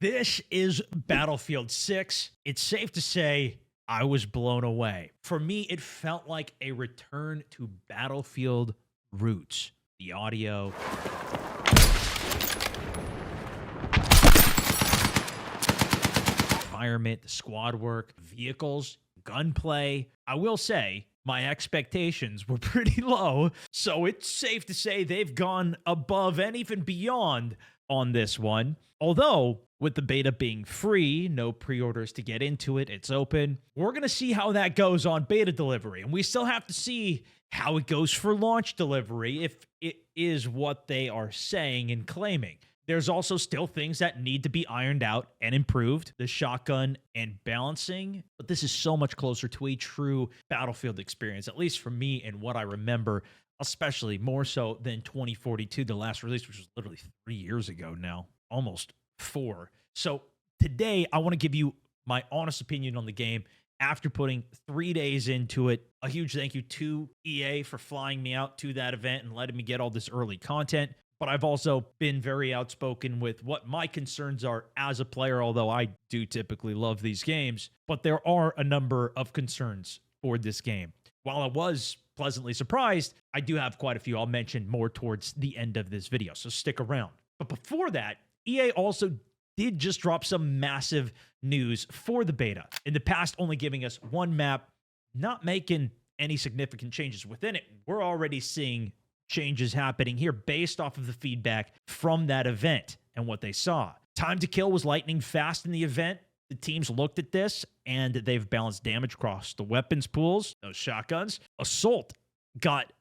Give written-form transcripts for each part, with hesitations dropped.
This is Battlefield 6. It's safe to say I was blown away. For me, it felt like a return to Battlefield roots. The audio, environment, the squad work, vehicles, gunplay. I will say my expectations were pretty low, so it's safe to say they've gone above and even beyond on this one. Although, with the beta being free, no pre orders to get into it, it's open. We're going to see how that goes on beta delivery. And we still have to see how it goes for launch delivery if it is what they are saying and claiming. There's also still things that need to be ironed out and improved, the shotgun and balancing, but this is so much closer to a true Battlefield experience, at least for me and what I remember, especially more so than 2042, the last release, which was literally 3 years ago now, almost 4. So today, I want to give you my honest opinion on the game after putting 3 days into it. A huge thank you to EA for flying me out to that event and letting me get all this early content. But I've also been very outspoken with what my concerns are as a player, although I do typically love these games. But there are a number of concerns for this game. While I was pleasantly surprised, I do have quite a few. I'll mention more towards the end of this video, so stick around. But before that, EA also did just drop some massive news for the beta. In the past, only giving us one map, not making any significant changes within it. We're already seeing changes happening here based off of the feedback from that event and what they saw. Time to kill was lightning fast in the event. The teams looked at this and they've balanced damage across the weapons pools, those shotguns. Assault got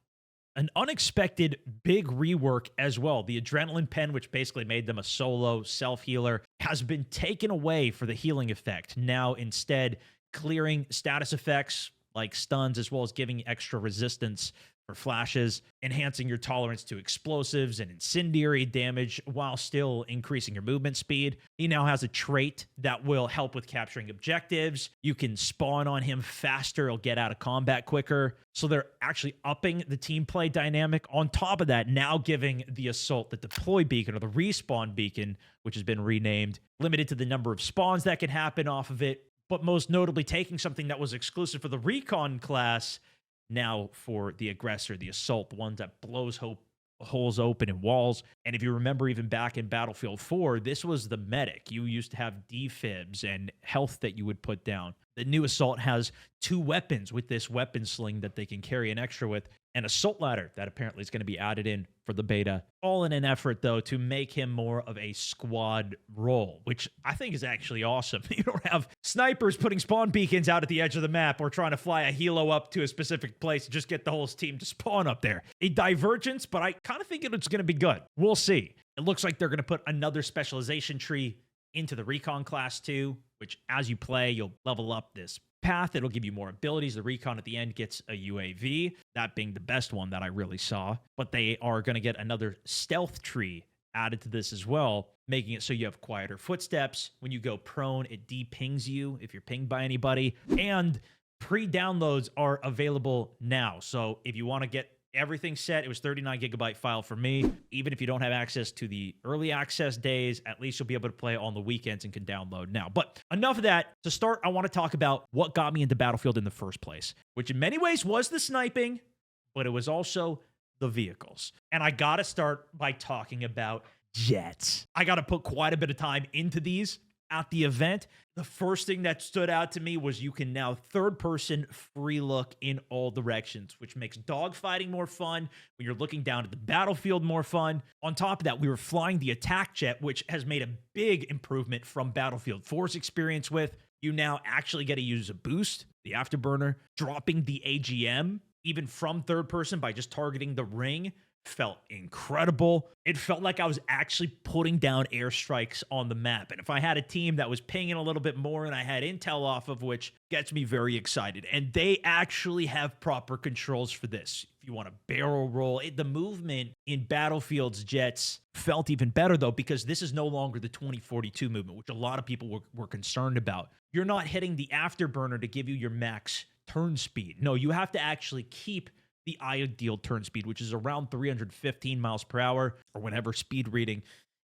an unexpected big rework as well. The Adrenaline Pen, which basically made them a solo self-healer, has been taken away for the healing effect. Now instead, clearing status effects like stuns as well as giving extra resistance for flashes, enhancing your tolerance to explosives and incendiary damage while still increasing your movement speed. He now has a trait that will help with capturing objectives. You can spawn on him faster. He'll get out of combat quicker. So they're actually upping the team play dynamic. On top of that, now giving the Assault the deploy beacon or the respawn beacon, which has been renamed, limited to the number of spawns that can happen off of it, but most notably taking something that was exclusive for the Recon class now for the Aggressor, the Assault, the one that blows holes open in walls. And if you remember, even back in Battlefield 4, this was the medic. You used to have defibs and health that you would put down. The new Assault has 2 weapons with this weapon sling that they can carry an extra with, and Assault Ladder that apparently is going to be added in for the beta. All in an effort, though, to make him more of a squad role, which I think is actually awesome. You don't have snipers putting spawn beacons out at the edge of the map or trying to fly a helo up to a specific place and just get the whole team to spawn up there. A divergence, but I kind of think it's going to be good. We'll see. It looks like they're going to put another specialization tree into the Recon class too, which as you play, you'll level up this path. It'll give you more abilities. The Recon at the end gets a UAV, that being the best one that I really saw. But they are going to get another stealth tree added to this as well, making it so you have quieter footsteps. When you go prone, it de-pings you if you're pinged by anybody. And pre-downloads are available now. So if you want to get everything set, it was 39 gigabyte file for me. Even if you don't have access to the early access days, at least you'll be able to play on the weekends and can download now. But enough of that. To start, I want to talk about what got me into Battlefield in the first place, which in many ways was the sniping, but it was also the vehicles. And I got to start by talking about jets. I got to put quite a bit of time into these at the event. The first thing that stood out to me was you can now third-person free look in all directions, which makes dogfighting more fun. When you're looking down at the battlefield, more fun. On top of that, we were flying the attack jet, which has made a big improvement from Battlefield 4's experience with. You now actually get to use a boost, the afterburner, dropping the AGM, even from third person by just targeting the ring. Felt incredible. It felt like I was actually putting down airstrikes on the map. And if I had a team that was pinging a little bit more and I had intel off of, which gets me very excited. And they actually have proper controls for this. If you want to barrel roll, the movement in Battlefield's jets felt even better though, because this is no longer the 2042 movement, which a lot of people were concerned about. You're not hitting the afterburner to give you your max turn speed. No, you have to actually keep the ideal turn speed, which is around 315 miles per hour or whatever speed reading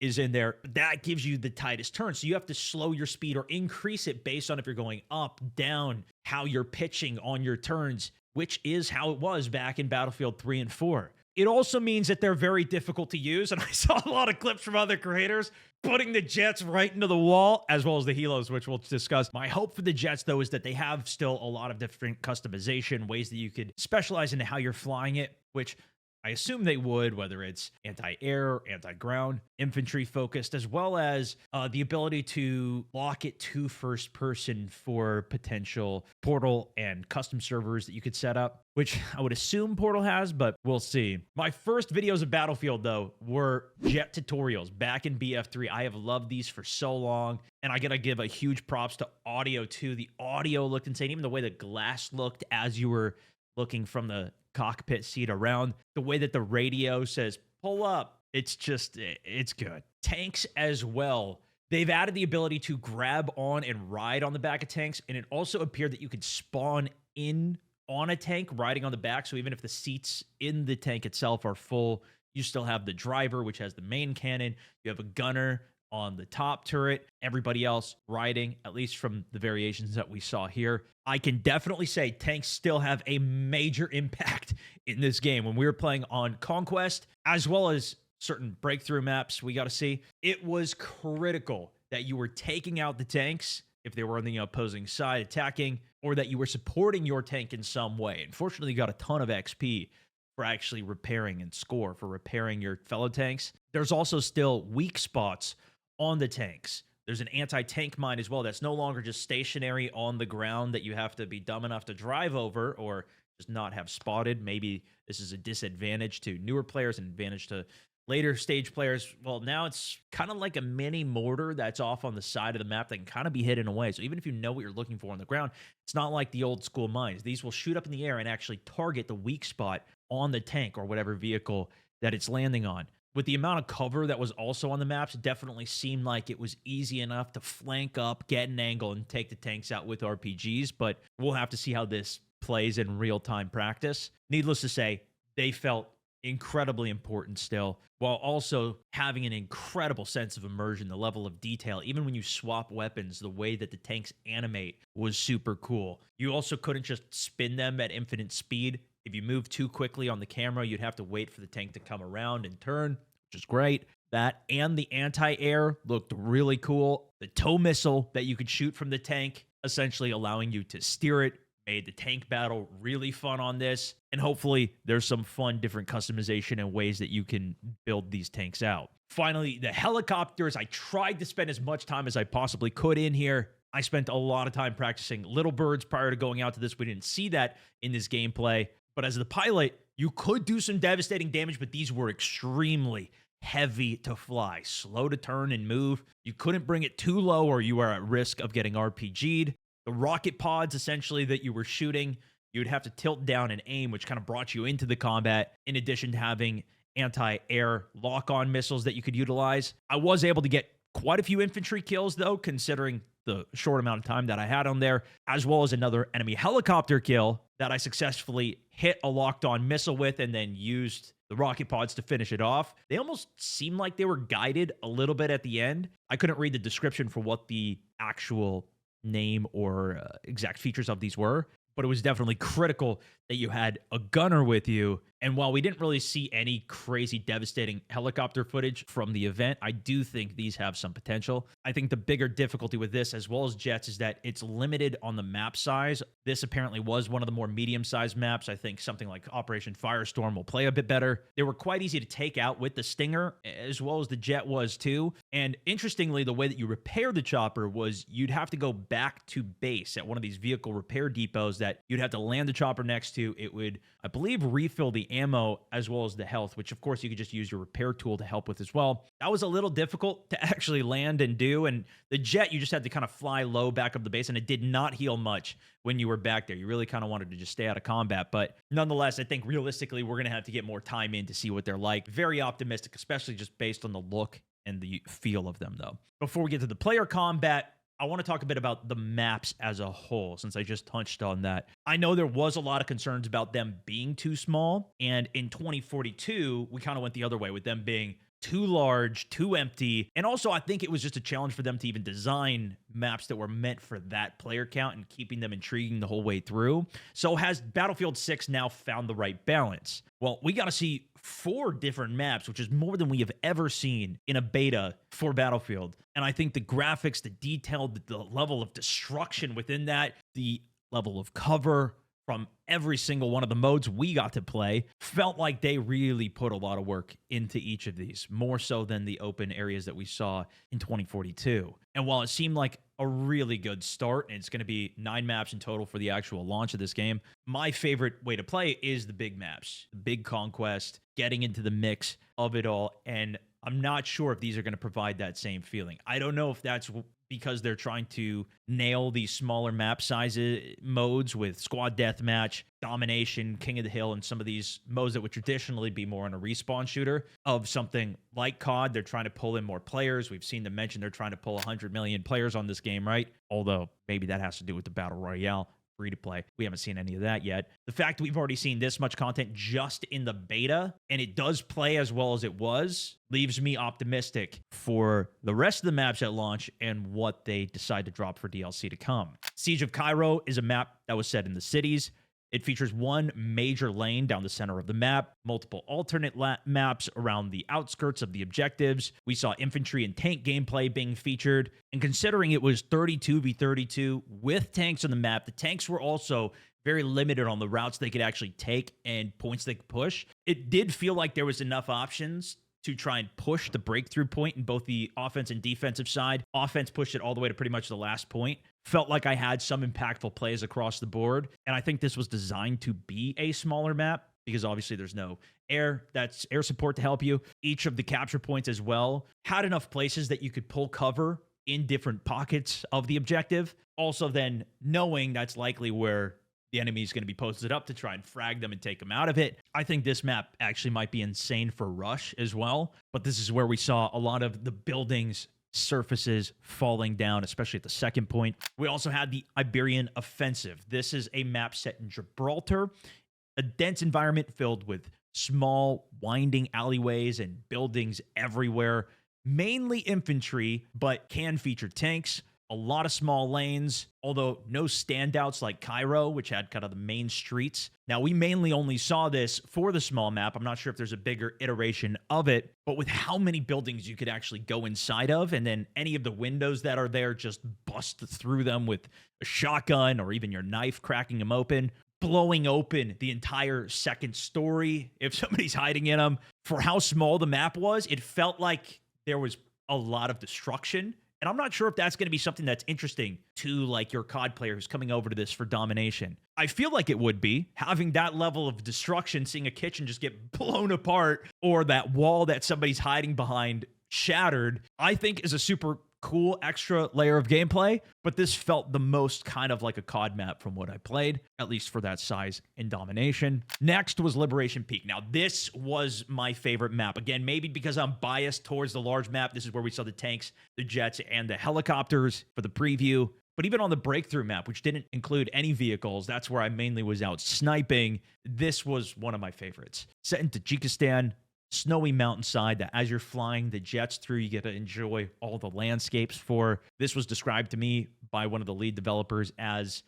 is in there. That gives you the tightest turn. So you have to slow your speed or increase it based on if you're going up, down, how you're pitching on your turns, which is how it was back in Battlefield 3 and 4. It also means that they're very difficult to use. And I saw a lot of clips from other creators putting the jets right into the wall, as well as the helos, which we'll discuss. My hope for the jets, though, is that they have still a lot of different customization, ways that you could specialize into how you're flying it, which I assume they would, whether it's anti-air, anti-ground, infantry focused, as well as the ability to lock it to first person for potential Portal and custom servers that you could set up, which I would assume Portal has, but we'll see. My first videos of Battlefield, though, were jet tutorials back in BF3. I have loved these for so long, and I gotta give a huge props to audio, too. The audio looked insane, even the way the glass looked as you were looking from the cockpit seat around, the way that the radio says pull up, it's good. Tanks as well, they've added the ability to grab on and ride on the back of tanks, and it also appeared that you could spawn in on a tank riding on the back. So even if the seats in the tank itself are full, you still have the driver, which has the main cannon, you have a gunner on the top turret, everybody else riding, at least from the variations that we saw here. I can definitely say tanks still have a major impact in this game. When we were playing on Conquest, as well as certain breakthrough maps we got to see, it was critical that you were taking out the tanks if they were on the opposing side attacking, or that you were supporting your tank in some way. Unfortunately, you got a ton of XP for actually repairing and score for repairing your fellow tanks. There's also still weak spots on the tanks. There's an anti-tank mine as well that's no longer just stationary on the ground that you have to be dumb enough to drive over or just not have spotted. Maybe this is a disadvantage to newer players and advantage to later stage players. Well, now it's kind of like a mini mortar that's off on the side of the map that can kind of be hidden away. So even if you know what you're looking for on the ground, it's not like the old school mines. These will shoot up in the air and actually target the weak spot on the tank or whatever vehicle that it's landing on. With the amount of cover that was also on the maps, it definitely seemed like it was easy enough to flank up, get an angle, and take the tanks out with RPGs, but we'll have to see how this plays in real-time practice. Needless to say, they felt incredibly important still, while also having an incredible sense of immersion, the level of detail. Even when you swap weapons, the way that the tanks animate was super cool. You also couldn't just spin them at infinite speed. If you move too quickly on the camera, you'd have to wait for the tank to come around and turn, which is great. That and the anti-air looked really cool. The tow missile that you could shoot from the tank, essentially allowing you to steer it, made the tank battle really fun on this. And hopefully there's some fun different customization and ways that you can build these tanks out. Finally, the helicopters. I tried to spend as much time as I possibly could in here. I spent a lot of time practicing Little Birds prior to going out to this. We didn't see that in this gameplay. But as the pilot, you could do some devastating damage, but these were extremely heavy to fly, slow to turn and move. You couldn't bring it too low or you are at risk of getting RPG'd. The rocket pods, essentially, that you were shooting, you'd have to tilt down and aim, which kind of brought you into the combat, in addition to having anti-air lock-on missiles that you could utilize. I was able to get quite a few infantry kills, though, considering the short amount of time that I had on there, as well as another enemy helicopter kill that I successfully hit a locked-on missile with and then used the rocket pods to finish it off. They almost seemed like they were guided a little bit at the end. I couldn't read the description for what the actual name or exact features of these were, but it was definitely critical that you had a gunner with you. And while we didn't really see any crazy devastating helicopter footage from the event, I do think these have some potential. I think the bigger difficulty with this, as well as jets, is that it's limited on the map size. This apparently was one of the more medium-sized maps. I think something like Operation Firestorm will play a bit better. They were quite easy to take out with the Stinger, as well as the jet was too. And interestingly, the way that you repair the chopper was you'd have to go back to base at one of these vehicle repair depots that you'd have to land the chopper next to. It would, I believe, refill the ammo as well as the health, which of course you could just use your repair tool to help with as well. That was a little difficult to actually land and do. And the jet, you just had to kind of fly low back up the base, and it did not heal much when you were back there. You really kind of wanted to just stay out of combat. But nonetheless, I think realistically, we're going to have to get more time in to see what they're like. Very optimistic, especially just based on the look and the feel of them, though. Before we get to the player combat, I want to talk a bit about the maps as a whole, since I just touched on that. I know there was a lot of concerns about them being too small, and in 2042, we kind of went the other way with them being too large, too empty. And also, I think it was just a challenge for them to even design maps that were meant for that player count and keeping them intriguing the whole way through. So, has Battlefield 6 now found the right balance? Well, we got to see 4 different maps, which is more than we have ever seen in a beta for Battlefield. And I think the graphics, the detail, the level of destruction within that, the level of cover from every single one of the modes we got to play, felt like they really put a lot of work into each of these, more so than the open areas that we saw in 2042. And while it seemed like a really good start, and it's going to be 9 maps in total for the actual launch of this game, my favorite way to play is the big maps, the big conquest, getting into the mix of it all. And I'm not sure if these are going to provide that same feeling. I don't know if that's because they're trying to nail these smaller map sizes modes with squad deathmatch, domination, king of the hill, and some of these modes that would traditionally be more on a respawn shooter of something like COD. They're trying to pull in more players. We've seen them mention they're trying to pull 100 million players on this game, right? Although maybe that has to do with the Battle Royale free to play. We haven't seen any of that yet. The fact that we've already seen this much content just in the beta, and it does play as well as it was, leaves me optimistic for the rest of the maps at launch and what they decide to drop for DLC to come. Siege of Cairo is a map that was set in the cities. It features one major lane down the center of the map, multiple alternate maps around the outskirts of the objectives. We saw infantry and tank gameplay being featured. And considering it was 32v32 with tanks on the map, the tanks were also very limited on the routes they could actually take and points they could push. It did feel like there was enough options to try and push the breakthrough point in both the offense and defensive side. Offense pushed it all the way to pretty much the last point. Felt like I had some impactful plays across the board. And I think this was designed to be a smaller map because obviously there's no air. That's air support to help you. Each of the capture points as well had enough places that you could pull cover in different pockets of the objective. Also then knowing that's likely where the enemy is going to be posted up to try and frag them and take them out of it. I think this map actually might be insane for Rush as well. But this is where we saw a lot of the buildings, surfaces falling down, especially at the second point. We also had the Iberian Offensive. This is a map set in Gibraltar, a dense environment filled with small, winding alleyways and buildings everywhere, mainly infantry, but can feature tanks. A lot of small lanes, although no standouts like Cairo, which had kind of the main streets. Now, we mainly only saw this for the small map. I'm not sure if there's a bigger iteration of it, but with how many buildings you could actually go inside of, and then any of the windows that are there, just bust through them with a shotgun or even your knife, cracking them open, blowing open the entire second story if somebody's hiding in them. For how small the map was, it felt like there was a lot of destruction. And I'm not sure if that's going to be something that's interesting to like your COD player who's coming over to this for domination. I feel like it would be having that level of destruction, seeing a kitchen just get blown apart or that wall that somebody's hiding behind shattered, I think is a super cool extra layer of gameplay. But this felt the most kind of like a COD map from what I played, at least for that size and domination. Next was Liberation Peak. Now, this was my favorite map. Again, maybe because I'm biased towards the large map. This is where we saw the tanks, the jets, and the helicopters for the preview. But even on the breakthrough map, which didn't include any vehicles, that's where I mainly was out sniping. This was one of my favorites. Set in Tajikistan, snowy mountainside that as you're flying the jets through, you get to enjoy all the landscapes for. This was described to me by one of the lead developers as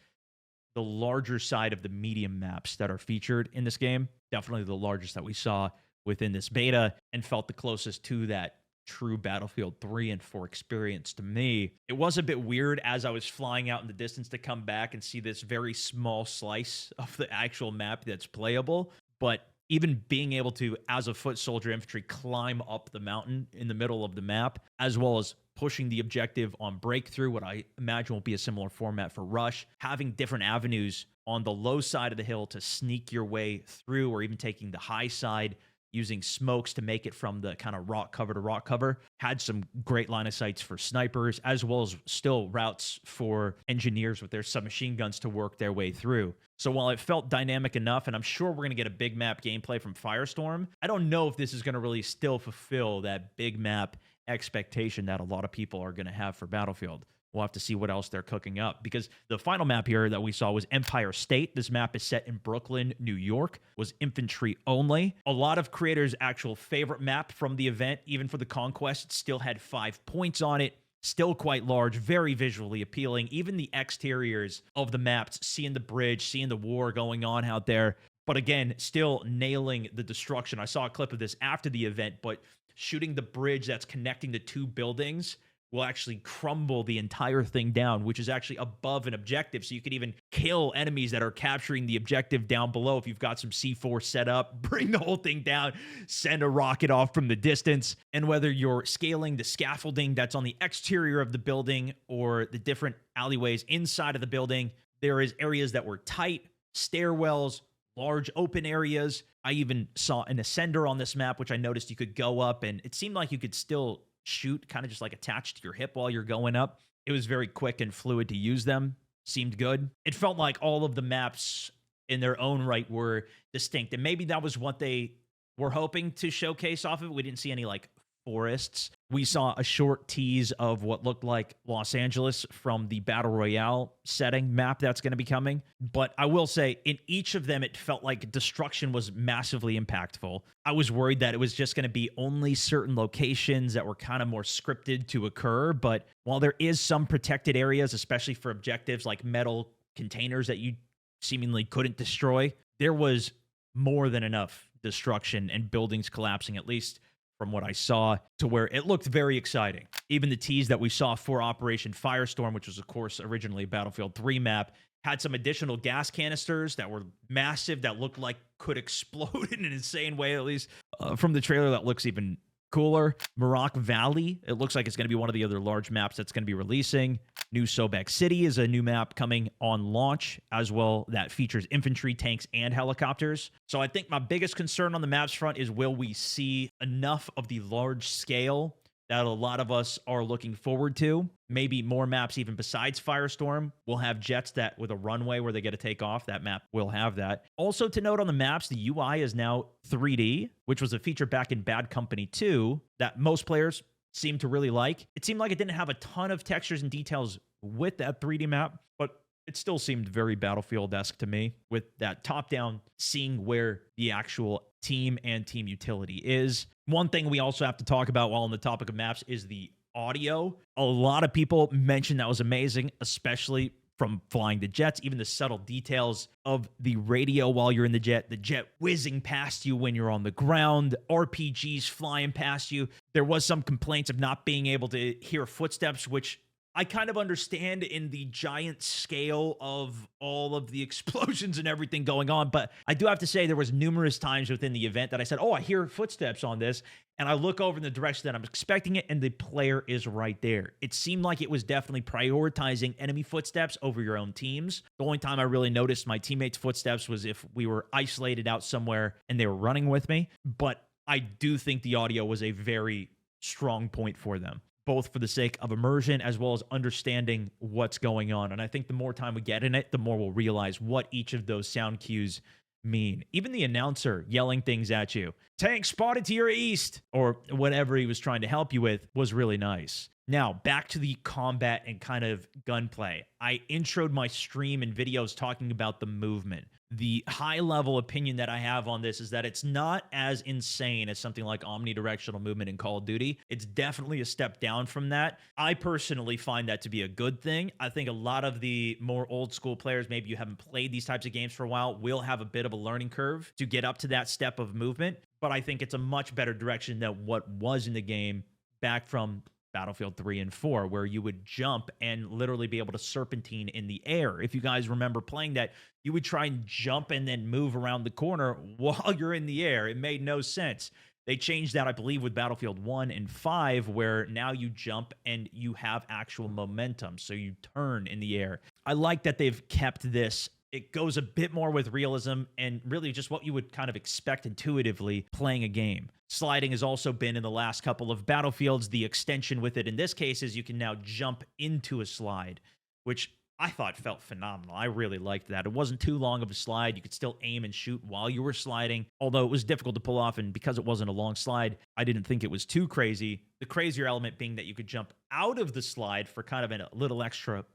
the larger side of the medium maps that are featured in this game. Definitely the largest that we saw within this beta and felt the closest to that true Battlefield 3 and 4 experience to me. It was a bit weird as I was flying out in the distance to come back and see this very small slice of the actual map that's playable, but even being able to, as a foot soldier infantry, climb up the mountain in the middle of the map, as well as pushing the objective on breakthrough, what I imagine will be a similar format for Rush, having different avenues on the low side of the hill to sneak your way through, or even taking the high side, using smokes to make it from the kind of rock cover to rock cover. Had some great line of sights for snipers, as well as still routes for engineers with their submachine guns to work their way through. So while it felt dynamic enough, and I'm sure we're going to get a big map gameplay from Firestorm, I don't know if this is going to really still fulfill that big map expectation that a lot of people are going to have for Battlefield. we'll have to see what else they're cooking up, because the final map here that we saw was Empire State. This map is set in Brooklyn, New York, was infantry only. A lot of creators' actual favorite map from the event, even for the Conquest, it still had 5 points on it. Still quite large, very visually appealing. Even the exteriors of the maps, seeing the bridge, seeing the war going on out there. But again, still nailing the destruction. I saw a clip of this after the event, but shooting the bridge that's connecting the 2 buildings will actually crumble the entire thing down, which is actually above an objective. So you could even kill enemies that are capturing the objective down below. If you've got some C4 set up, bring the whole thing down, send a rocket off from the distance. And whether you're scaling the scaffolding that's on the exterior of the building or the different alleyways inside of the building, there is areas that were tight, stairwells, large open areas. I even saw an ascender on this map, which I noticed you could go up, and it seemed like you could still shoot kind of just like attached to your hip while you're going up. It was very quick and fluid to use them. Seemed good. It felt like all of the maps in their own right were distinct, and maybe that was what they were hoping to showcase off of it. We didn't see any like forests. We saw a short tease of what looked like Los Angeles from the Battle Royale setting map that's going to be coming. But I will say, in each of them, it felt like destruction was massively impactful. I was worried that it was just going to be only certain locations that were kind of more scripted to occur. But while there is some protected areas, especially for objectives like metal containers that you seemingly couldn't destroy, there was more than enough destruction and buildings collapsing, at least from what I saw, to where it looked very exciting. Even the tease that we saw for Operation Firestorm, which was, of course, originally a Battlefield 3 map, had some additional gas canisters that were massive, that looked like could explode in an insane way, at least from the trailer. That looks even cooler. Merak Valley, it looks like it's going to be one of the other large maps that's going to be releasing. New Sobek City is a new map coming on launch as well that features infantry, tanks, and helicopters. So I think my biggest concern on the maps front is, will we see enough of the large scale that a lot of us are looking forward to? Maybe more maps even besides Firestorm will have jets that with a runway where they get to take off. That map will have that. Also to note on the maps, the UI is now 3D, which was a feature back in Bad Company 2 that most players seemed to really like. It seemed like it didn't have a ton of textures and details with that 3D map, but it still seemed very Battlefield-esque to me, with that top-down, seeing where the actual team and team utility is. One thing we also have to talk about while on the topic of maps is the audio. A lot of people mentioned that was amazing, especially from flying the jets, even the subtle details of the radio while you're in the jet whizzing past you when you're on the ground, RPGs flying past you. There was some complaints of not being able to hear footsteps, which I kind of understand in the giant scale of all of the explosions and everything going on. But I do have to say, there was numerous times within the event that I said, oh, I hear footsteps on this. And I look over in the direction that I'm expecting it, and the player is right there. It seemed like it was definitely prioritizing enemy footsteps over your own teams. The only time I really noticed my teammates' footsteps was if we were isolated out somewhere and they were running with me. But I do think the audio was a very strong point for them, both for the sake of immersion as well as understanding what's going on. And I think the more time we get in it, the more we'll realize what each of those sound cues mean. Even the announcer yelling things at you, tank spotted to your east, or whatever he was trying to help you with, was really nice. Now, back to the combat and kind of gunplay. I introed my stream and videos talking about the movement. The high-level opinion that I have on this is that it's not as insane as something like omnidirectional movement in Call of Duty. It's definitely a step down from that. I personally find that to be a good thing. I think a lot of the more old-school players, maybe you haven't played these types of games for a while, will have a bit of a learning curve to get up to that step of movement. But I think it's a much better direction than what was in the game back from Battlefield 3 and 4, where you would jump and literally be able to serpentine in the air. If you guys remember playing that, you would try and jump and then move around the corner while you're in the air. It made no sense. They changed that, I believe, with Battlefield 1 and 5, where now you jump and you have actual momentum, so you turn in the air. I like that they've kept this. It goes a bit more with realism and really just what you would kind of expect intuitively playing a game. Sliding has also been in the last couple of Battlefields. The extension with it in this case is you can now jump into a slide, which I thought felt phenomenal. I really liked that. It wasn't too long of a slide. You could still aim and shoot while you were sliding, although it was difficult to pull off. And because it wasn't a long slide, I didn't think it was too crazy. The crazier element being that you could jump out of the slide for kind of a little extra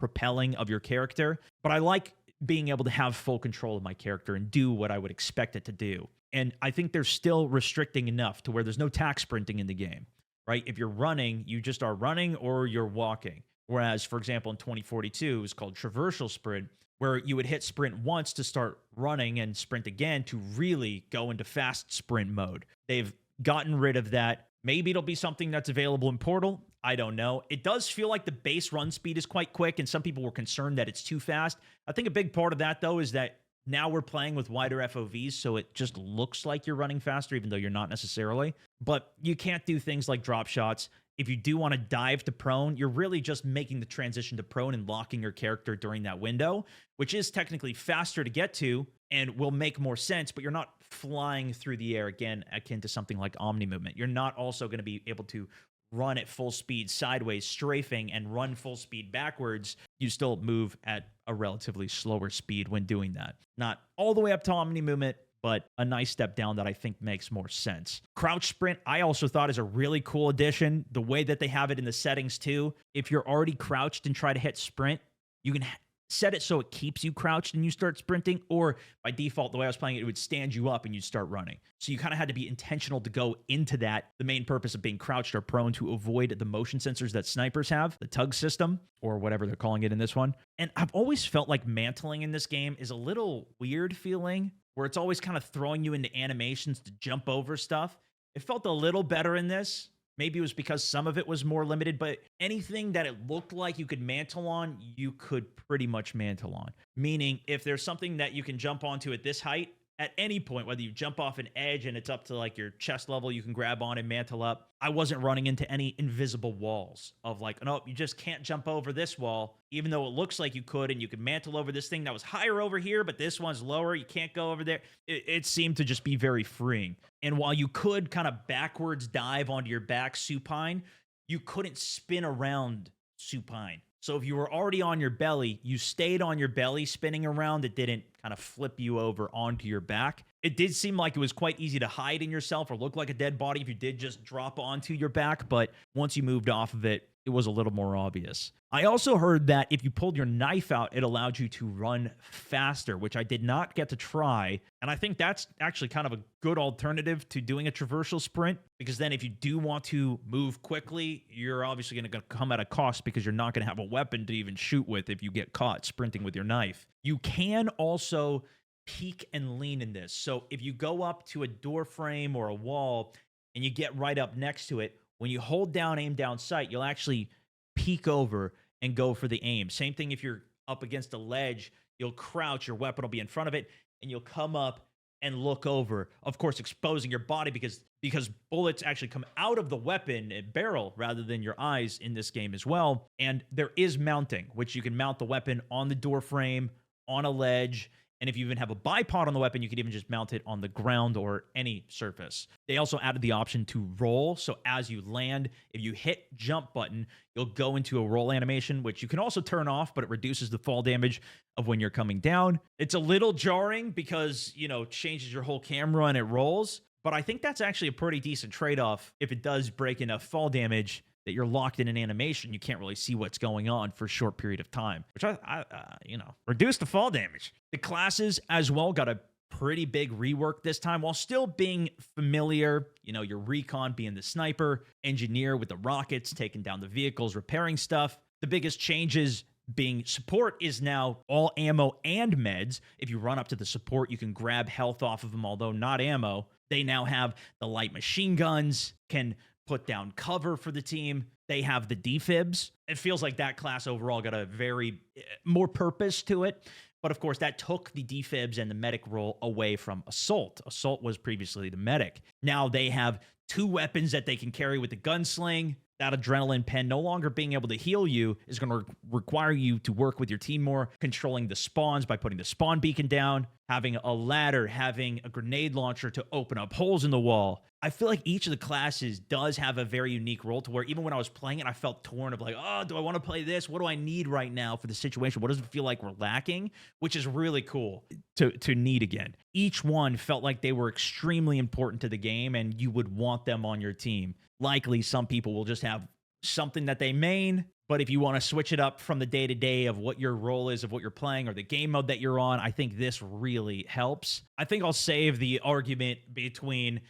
propelling of your character. But I like being able to have full control of my character and do what I would expect it to do. And I think they're still restricting enough to where there's no tack sprinting in the game, right? If you're running, you just are running or you're walking. Whereas, for example, in 2042, it was called traversal sprint, where you would hit sprint once to start running and sprint again to really go into fast sprint mode. They've gotten rid of that. Maybe it'll be something that's available in Portal. I don't know. It does feel like the base run speed is quite quick, and some people were concerned that it's too fast. I think a big part of that, though, is that now we're playing with wider FOVs, so it just looks like you're running faster, even though you're not necessarily. But you can't do things like drop shots. If you do want to dive to prone, you're really just making the transition to prone and locking your character during that window, which is technically faster to get to and will make more sense, but you're not flying through the air, again, akin to something like Omni movement. You're not also going to be able to run at full speed sideways, strafing, and run full speed backwards. You still move at a relatively slower speed when doing that. Not all the way up to Omni movement, but a nice step down that I think makes more sense. Crouch sprint, I also thought is a really cool addition. The way that they have it in the settings too. If you're already crouched and try to hit sprint, you can set it so it keeps you crouched and you start sprinting, or by default, the way I was playing it, it would stand you up and you'd start running. So you kind of had to be intentional to go into that. The main purpose of being crouched or prone to avoid the motion sensors that snipers have, the tug system, or whatever they're calling it in this one. And I've always felt like mantling in this game is a little weird feeling, where it's always kind of throwing you into animations to jump over stuff. It felt a little better in this. Maybe it was because some of it was more limited, but anything that it looked like you could mantle on, you could pretty much mantle on. Meaning, if there's something that you can jump onto at this height, at any point, whether you jump off an edge and it's up to like your chest level, you can grab on and mantle up. I wasn't running into any invisible walls of like, no, you just can't jump over this wall, even though it looks like you could, and you could mantle over this thing that was higher over here, but this one's lower. You can't go over there. It seemed to just be very freeing. And while you could kind of backwards dive onto your back supine, you couldn't spin around supine. So if you were already on your belly, you stayed on your belly spinning around. It didn't kind of flip you over onto your back. It did seem like it was quite easy to hide in yourself or look like a dead body if you did just drop onto your back. But once you moved off of it, it was a little more obvious. I also heard that if you pulled your knife out, it allowed you to run faster, which I did not get to try. And I think that's actually kind of a good alternative to doing a traversal sprint, because then if you do want to move quickly, you're obviously going to come at a cost because you're not going to have a weapon to even shoot with if you get caught sprinting with your knife. You can also peek and lean in this. So if you go up to a door frame or a wall and you get right up next to it, when you hold down aim down sight, you'll actually peek over and go for the aim. Same thing if you're up against a ledge, you'll crouch, your weapon will be in front of it, and you'll come up and look over, of course, exposing your body because bullets actually come out of the weapon barrel rather than your eyes in this game as well. And there is mounting, which you can mount the weapon on the door frame, on a ledge, and if you even have a bipod on the weapon, you could even just mount it on the ground or any surface. They also added the option to roll. So as you land, if you hit jump button, you'll go into a roll animation, which you can also turn off, but it reduces the fall damage of when you're coming down. It's a little jarring because, it changes your whole camera and it rolls. But I think that's actually a pretty decent trade-off if it does break enough fall damage that you're locked in an animation, you can't really see what's going on for a short period of time, which reduce the fall damage. The classes as well got a pretty big rework this time while still being familiar. Your recon being the sniper, engineer with the rockets, taking down the vehicles, repairing stuff. The biggest changes being support is now all ammo and meds. If you run up to the support, you can grab health off of them, although not ammo. They now have the light machine guns, can put down cover for the team. They have the defibs. It feels like that class overall got a very more purpose to it. But of course, that took the defibs and the medic role away from Assault. Assault was previously the medic. Now they have two weapons that they can carry with the gunsling. That adrenaline pen no longer being able to heal you is going to require you to work with your team more, controlling the spawns by putting the spawn beacon down, having a ladder, having a grenade launcher to open up holes in the wall. I feel like each of the classes does have a very unique role to where even when I was playing it, I felt torn of like, oh, do I want to play this? What do I need right now for the situation? What does it feel like we're lacking? Which is really cool to need again. Each one felt like they were extremely important to the game and you would want them on your team. Likely some people will just have something that they main, but if you want to switch it up from the day to day of what your role is, of what you're playing, or the game mode that you're on, I think this really helps. I think I'll save the argument between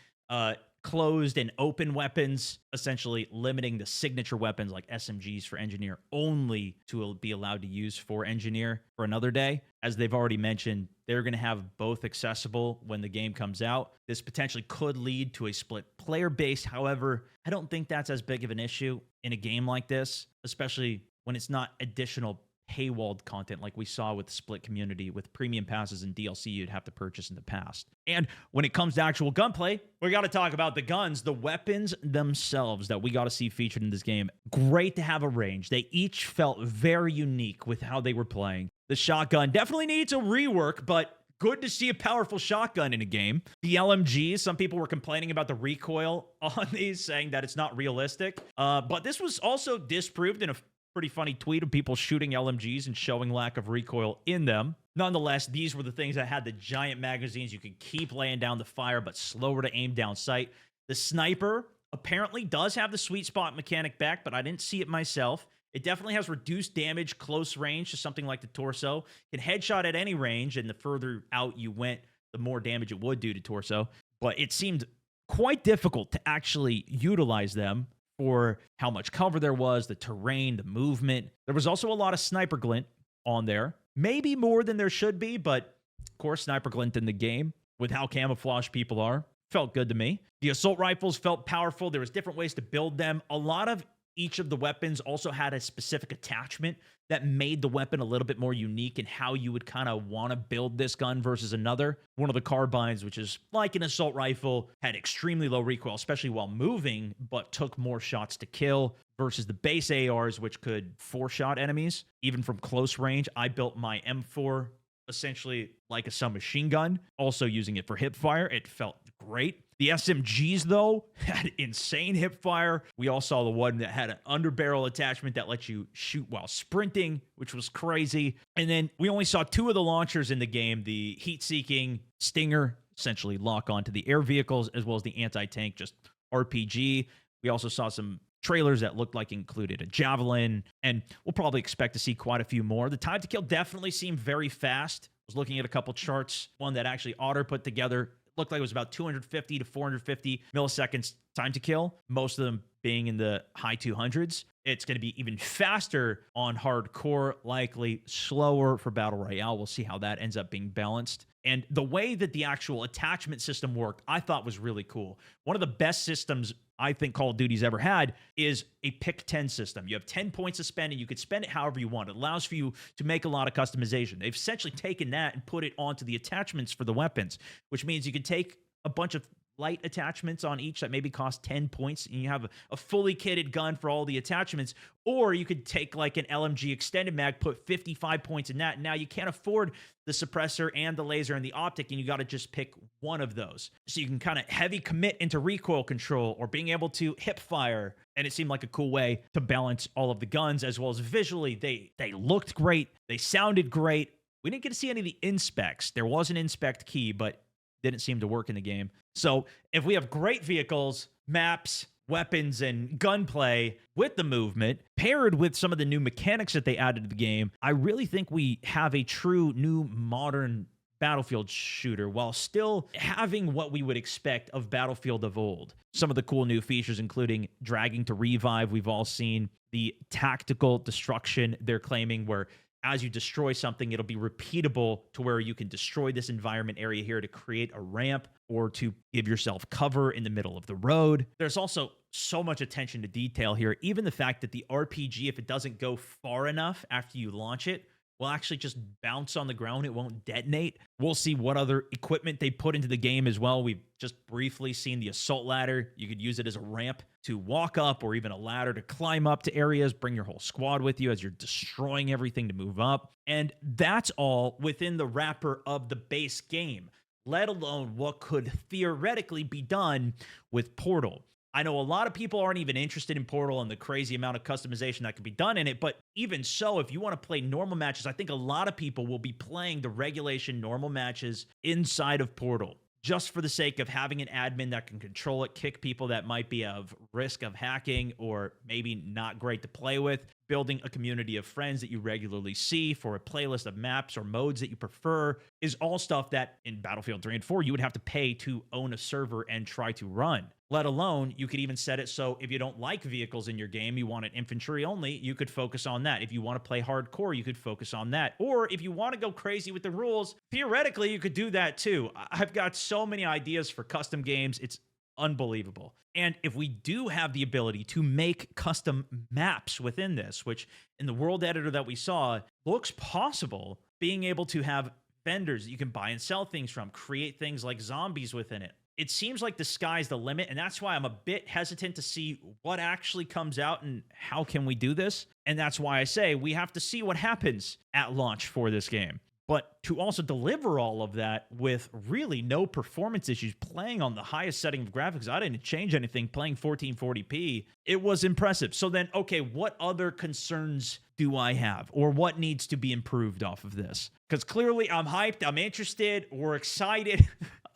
closed and open weapons, essentially limiting the signature weapons like SMGs for Engineer only to be allowed to use for Engineer for another day. As they've already mentioned, they're going to have both accessible when the game comes out. This potentially could lead to a split player base. However, I don't think that's as big of an issue in a game like this, especially when it's not additional paywalled content like we saw with Split Community with premium passes and DLC you'd have to purchase in the past. And when it comes to actual gunplay, we got to talk about the guns, the weapons themselves that we got to see featured in this game. Great to have a range. They each felt very unique with how they were playing. The shotgun definitely needs a rework, but good to see a powerful shotgun in a game. The LMGs, some people were complaining about the recoil on these, saying that it's not realistic. But this was also disproved in a pretty funny tweet of people shooting LMGs and showing lack of recoil in them. Nonetheless, these were the things that had the giant magazines. You could keep laying down the fire, but slower to aim down sight. The sniper apparently does have the sweet spot mechanic back, but I didn't see it myself. It definitely has reduced damage close range to something like the torso. Can headshot at any range, and the further out you went, the more damage it would do to torso. But it seemed quite difficult to actually utilize them for how much cover there was, the terrain, the movement. There was also a lot of sniper glint on there. Maybe more than there should be, but of course, sniper glint in the game with how camouflaged people are felt good to me. The assault rifles felt powerful. There was different ways to build them. A lot of each of the weapons also had a specific attachment that made the weapon a little bit more unique in how you would kind of want to build this gun versus another. One of the carbines, which is like an assault rifle, had extremely low recoil, especially while moving, but took more shots to kill versus the base ARs, which could four-shot enemies, even from close range. I built my M4 essentially like a submachine gun, also using it for hip fire. It felt great. The SMGs, though, had insane hip fire. We all saw the one that had an underbarrel attachment that lets you shoot while sprinting, which was crazy. And then we only saw two of the launchers in the game, the heat-seeking Stinger, essentially lock onto the air vehicles, as well as the anti-tank, just RPG. We also saw some trailers that looked like included a javelin, and we'll probably expect to see quite a few more. The time to kill definitely seemed very fast. I was looking at a couple charts, one that actually Otter put together. Looked like it was about 250 to 450 milliseconds time to kill, most of them being in the high 200s. It's going to be even faster on hardcore, likely slower for Battle Royale. We'll see how that ends up being balanced. And the way that the actual attachment system worked, I thought was really cool. One of the best systems I think Call of Duty's ever had is a pick 10 system. You have 10 points to spend, and you could spend it however you want. It allows for you to make a lot of customization. They've essentially taken that and put it onto the attachments for the weapons, which means you could take a bunch of light attachments on each that maybe cost 10 points, and you have a fully kitted gun for all the attachments. Or you could take like an LMG extended mag, put 55 points in that, and now you can't afford the suppressor and the laser and the optic, and you got to just pick one of those. So you can kind of heavy commit into recoil control or being able to hip fire, and it seemed like a cool way to balance all of the guns, as well as visually. They looked great. They sounded great. We didn't get to see any of the inspects. There was an inspect key, but didn't seem to work in the game. So if we have great vehicles, maps, weapons, and gunplay with the movement, paired with some of the new mechanics that they added to the game, I really think we have a true new modern Battlefield shooter while still having what we would expect of Battlefield of old. Some of the cool new features, including dragging to revive, we've all seen. The tactical destruction they're claiming, where as you destroy something, it'll be repeatable to where you can destroy this environment area here to create a ramp or to give yourself cover in the middle of the road. There's also so much attention to detail here. Even the fact that the RPG, if it doesn't go far enough after you launch it, will actually just bounce on the ground. It won't detonate. We'll see what other equipment they put into the game as well. We've just briefly seen the assault ladder. You could use it as a ramp to walk up, or even a ladder to climb up to areas, bring your whole squad with you as you're destroying everything to move up. And that's all within the wrapper of the base game, let alone what could theoretically be done with Portal. I know a lot of people aren't even interested in Portal and the crazy amount of customization that can be done in it, but even so, if you want to play normal matches, I think a lot of people will be playing the regulation normal matches inside of Portal, just for the sake of having an admin that can control it, kick people that might be of risk of hacking or maybe not great to play with, building a community of friends that you regularly see for a playlist of maps or modes that you prefer is all stuff that in Battlefield 3 and 4 you would have to pay to own a server and try to run. Let alone, you could even set it so if you don't like vehicles in your game, you want it infantry only, you could focus on that. If you want to play hardcore, you could focus on that. Or if you want to go crazy with the rules, theoretically, you could do that too. I've got so many ideas for custom games. It's unbelievable. And if we do have the ability to make custom maps within this, which in the world editor that we saw looks possible, being able to have vendors that you can buy and sell things from, create things like zombies within it. It seems like the sky's the limit, and that's why I'm a bit hesitant to see what actually comes out and how can we do this. And that's why I say we have to see what happens at launch for this game. But to also deliver all of that with really no performance issues, playing on the highest setting of graphics, I didn't change anything, playing 1440p, it was impressive. So then, okay, what other concerns do I have, or what needs to be improved off of this? Because clearly I'm hyped, I'm interested, we're excited.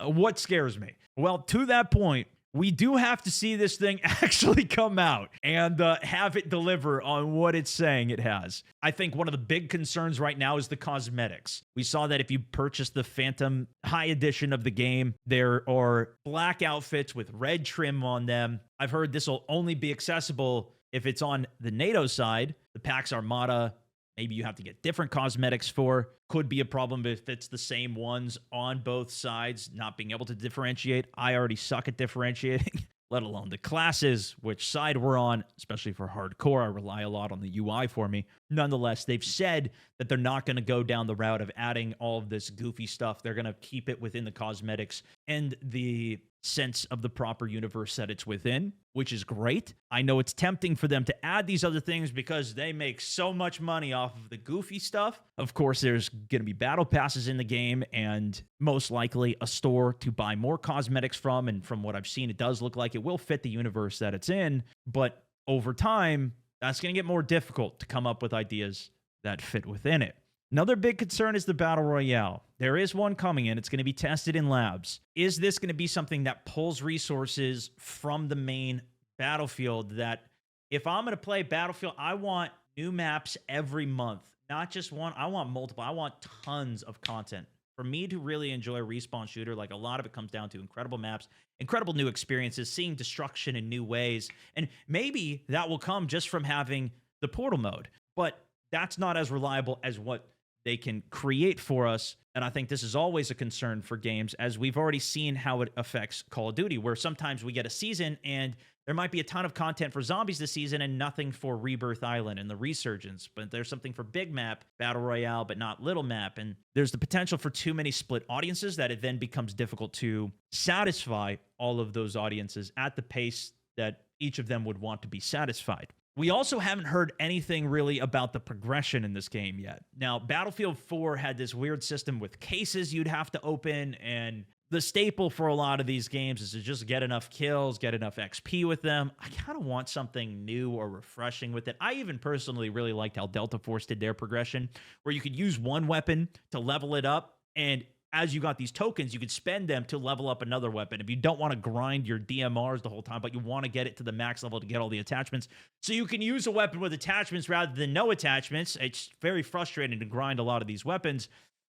What scares me? Well, to that point, we do have to see this thing actually come out and have it deliver on what it's saying it has. I think one of the big concerns right now is the cosmetics. We saw that if you purchase the Phantom High Edition of the game, there are black outfits with red trim on them. I've heard this will only be accessible if it's on the NATO side. The Pax Armada, maybe you have to get different cosmetics for. Could be a problem if it's the same ones on both sides, not being able to differentiate. I already suck at differentiating, let alone the classes, which side we're on, especially for hardcore. I rely a lot on the UI for me. Nonetheless, they've said that they're not going to go down the route of adding all of this goofy stuff. They're going to keep it within the cosmetics and the sense of the proper universe that it's within, which is great. I know it's tempting for them to add these other things because they make so much money off of the goofy stuff. Of course, there's going to be battle passes in the game and most likely a store to buy more cosmetics from. And from what I've seen, it does look like it will fit the universe that it's in. But over time, that's going to get more difficult to come up with ideas that fit within it. Another big concern is the Battle Royale. There is one coming in. It's going to be tested in labs. Is this going to be something that pulls resources from the main Battlefield that if I'm going to play Battlefield, I want new maps every month, not just one. I want multiple. I want tons of content. For me to really enjoy a Respawn shooter, like a lot of it comes down to incredible maps, incredible new experiences, seeing destruction in new ways. And maybe that will come just from having the Portal mode. But that's not as reliable as what they can create for us. And I think this is always a concern for games, as we've already seen how it affects Call of Duty, where sometimes we get a season and there might be a ton of content for Zombies this season and nothing for Rebirth Island and the Resurgence, but there's something for Big Map, Battle Royale, but not Little Map. And there's the potential for too many split audiences that it then becomes difficult to satisfy all of those audiences at the pace that each of them would want to be satisfied. We also haven't heard anything really about the progression in this game yet. Now, Battlefield 4 had this weird system with cases you'd have to open, and the staple for a lot of these games is to just get enough kills, get enough XP with them. I kind of want something new or refreshing with it. I even personally really liked how Delta Force did their progression, where you could use one weapon to level it up, and as you got these tokens, you could spend them to level up another weapon. If you don't want to grind your DMRs the whole time, but you want to get it to the max level to get all the attachments, so you can use a weapon with attachments rather than no attachments. It's very frustrating to grind a lot of these weapons.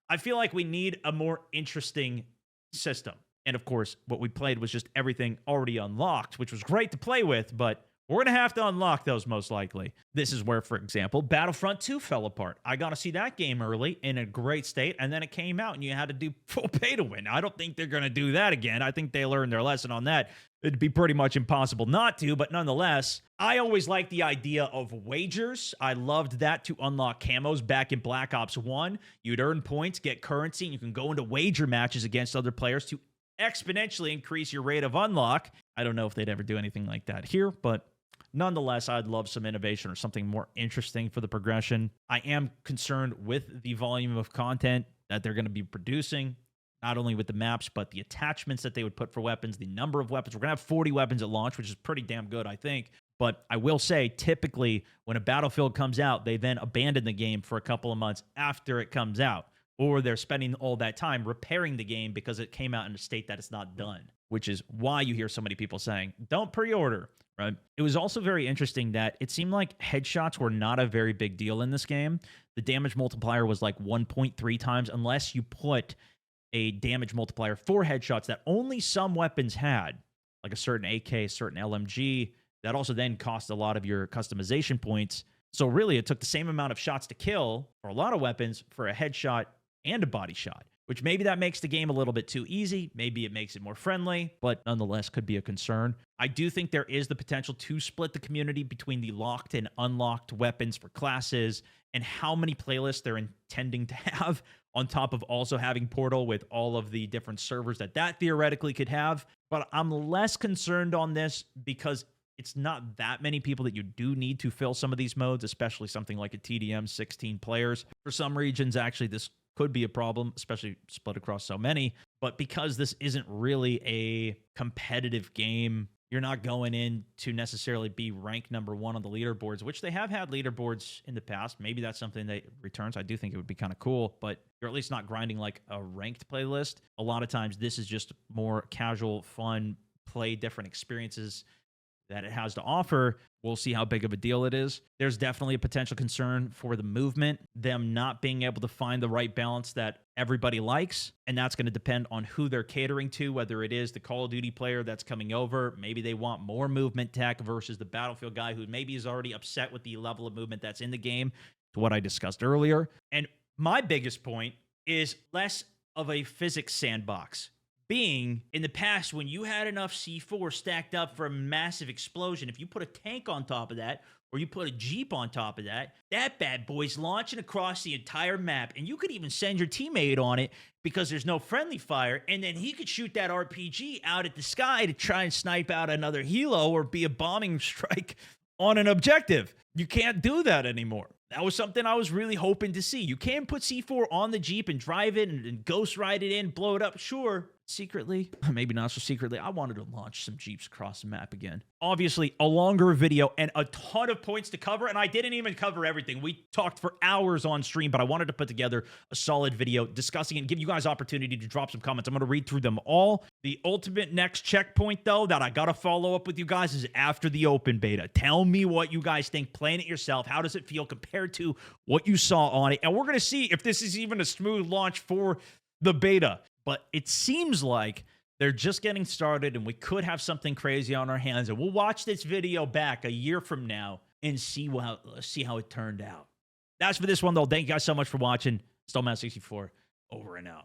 I feel like we need a more interesting system. And of course, what we played was just everything already unlocked, which was great to play with, but we're going to have to unlock those most likely. This is where, for example, Battlefront 2 fell apart. I got to see that game early in a great state, and then it came out and you had to do full pay to win. I don't think they're going to do that again. I think they learned their lesson on that. it'd be pretty much impossible not to, but nonetheless, I always liked the idea of wagers. I loved that to unlock camos back in Black Ops 1. You'd earn points, get currency, and you can go into wager matches against other players to exponentially increase your rate of unlock. I don't know if they'd ever do anything like that here, but nonetheless, I'd love some innovation or something more interesting for the progression. I am concerned with the volume of content that they're going to be producing, not only with the maps, but the attachments that they would put for weapons, the number of weapons. We're going to have 40 weapons at launch, which is pretty damn good, I think. But I will say, typically, when a Battlefield comes out, they then abandon the game for a couple of months after it comes out. Or they're spending all that time repairing the game because it came out in a state that it's not done, which is why you hear so many people saying, don't pre-order, right? It was also very interesting that it seemed like headshots were not a very big deal in this game. The damage multiplier was like 1.3 times, unless you put a damage multiplier for headshots that only some weapons had, like a certain AK, a certain LMG, that also then cost a lot of your customization points. So really, it took the same amount of shots to kill for a lot of weapons for a headshot and a body shot, which maybe that makes the game a little bit too easy. Maybe it makes it more friendly, but nonetheless could be a concern. I do think there is the potential to split the community between the locked and unlocked weapons for classes and how many playlists they're intending to have, on top of also having Portal with all of the different servers that theoretically could have. But I'm less concerned on this because it's not that many people that you do need to fill some of these modes, especially something like a TDM, 16 players. For some regions, actually, this could be a problem, especially split across so many. But because this isn't really a competitive game, you're not going in to necessarily be ranked number one on the leaderboards, which they have had leaderboards in the past. Maybe that's something that returns. I do think it would be kind of cool, but you're at least not grinding like a ranked playlist. A lot of times this is just more casual, fun, play different experiences that it has to offer. We'll see how big of a deal it is. There's definitely a potential concern for the movement, them not being able to find the right balance that everybody likes. And that's going to depend on who they're catering to, whether it is the Call of Duty player that's coming over. Maybe they want more movement tech versus the Battlefield guy who maybe is already upset with the level of movement that's in the game, to what I discussed earlier. And my biggest point is less of a physics sandbox. Being in the past, when you had enough C4 stacked up for a massive explosion, if you put a tank on top of that, or you put a Jeep on top of that, that bad boy's launching across the entire map. And you could even send your teammate on it because there's no friendly fire. And then he could shoot that RPG out at the sky to try and snipe out another helo or be a bombing strike on an objective. You can't do that anymore. That was something I was really hoping to see. You can put C4 on the Jeep and drive it and ghost ride it in, blow it up. Sure, secretly, maybe not so secretly, I wanted to launch some Jeeps across the map again. Obviously, a longer video and a ton of points to cover, and I didn't even cover everything. We talked for hours on stream, but I wanted to put together a solid video discussing it and give you guys opportunity to drop some comments. I'm going to read through them all. The ultimate next checkpoint, though, that I got to follow up with you guys is after the open beta. Tell me what you guys think playing it yourself. How does it feel compared to what you saw on it? And we're going to see if this is even a smooth launch for the beta. But it seems like they're just getting started and we could have something crazy on our hands. And we'll watch this video back a year from now and see how it turned out. That's for this one, though. Thank you guys so much for watching. StoneMan64, over and out.